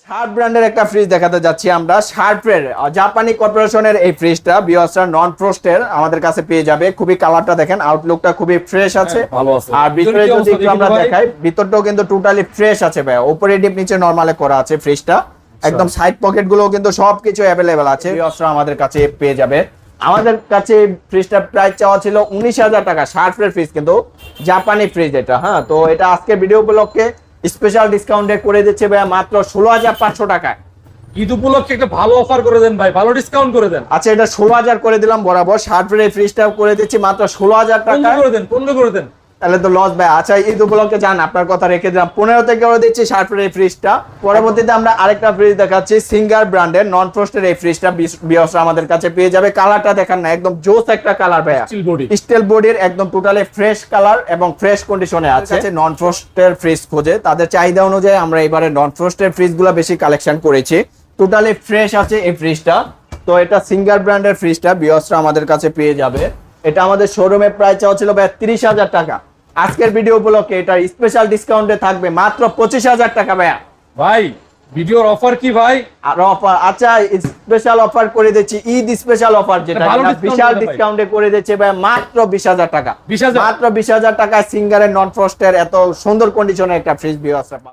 Sharp ব্র্যান্ডের একটা fridge দেখাতে যাচ্ছি আমরা। শার্পের জাপানি কর্পোরেশনের এই ফ্রিজটা বিওসরা নন ফ্রস্টের আমাদের কাছে পেয়ে যাবে। খুবই কালারটা দেখেন, আউটলুকটা খুবই ফ্রেশ আছে। ভালো আছে। আর ভিতরে যদি একটু আমরা দেখাই, ভিতরটাও কিন্তু টোটালি ফ্রেশ আছে ভাই। উপরে ডিপ নিচে নরমালে করা আছে ফ্রিজটা। একদম সাইড পকেট গুলো কিন্তু সবকিছু অ্যাভেলেবেল আছে। বিওসরা আমাদের কাছে পেয়ে যাবে। আমাদের কাছে ফ্রিজটা প্রাইস চাওয়া ছিল 19,000 টাকা। শার্পের ফ্রিজ কিন্তু জাপানি ফ্রিজ এটা। হ্যাঁ, তো এটা আজকে ভিডিও উপলক্ষে স্পেশাল ডিসকাউন্টে করে দিচ্ছে ভাই মাত্র 16,500 টাকায়। ঈদ উপলক্ষে একটা ভালো অফার করে দেন ভাই, ভালো ডিসকাউন্ট করে দেন। আচ্ছা, এটা 16,000 করে দিলাম বরাবর। শার্পের এই ফ্রিজটা করে দিচ্ছি মাত্র 16,000 টাকা করে দেন, 15 করে দেন। তাহলে তো লস ভাই। আচ্ছা, ঈদ উপলক্ষে জান আপনার কথা রেখে দিলাম, 15 থেকে করে দিচ্ছি শার্পের এই ফ্রিজটা। পরবর্তীতে আমরা আরেকটা ফ্রিজ দেখাচ্ছি, সিঙ্গার ব্র্যান্ডের নন ফ্রস্টের এই ফ্রিজটা বিয়সরা আমাদের কাছে পেয়ে যাবে। কালারটা দেখান না, একদম জোস একটা কালার ভাইয়া। স্টিল বডির একদম টোটালি ফ্রেশ কালার এবং ফ্রেশ কন্ডিশনে আছে। নন ফ্রস্টের ফ্রিজ খোঁজে, তাদের চাহিদা অনুযায়ী আমরা এবারে নন ফ্রস্টের ফ্রিজগুলো বেশি কালেকশন করেছি। টোটালি ফ্রেশ আছে এই ফ্রিজটা। তো এটা সিঙ্গার ব্র্যান্ডের ফ্রিজটা বিয়সরা আমাদের কাছে পেয়ে যাবে। এটা আমাদের শোরুমে প্রাইস চাওয়া ছিল ভাই 30,000 টাকা। আজকের ভিডিও উপলক্ষে এটা স্পেশাল ডিসকাউন্টে থাকবে মাত্র 25,000 টাকা ভাইয়া। ভাই ভিডিওর অফার কি ভাই? আর অফার, আচ্ছা স্পেশাল অফার করে দিচ্ছি, ঈদ স্পেশাল অফার যেটা বিশাল ডিসকাউন্টে করে দিচ্ছে ভাই মাত্র 20,000 টাকা। মাত্র 20,000 টাকা সিঙ্গারের নন ফ্রস্টের এত সুন্দর কন্ডিশনের একটা ফ্রিজ বিয়সরা।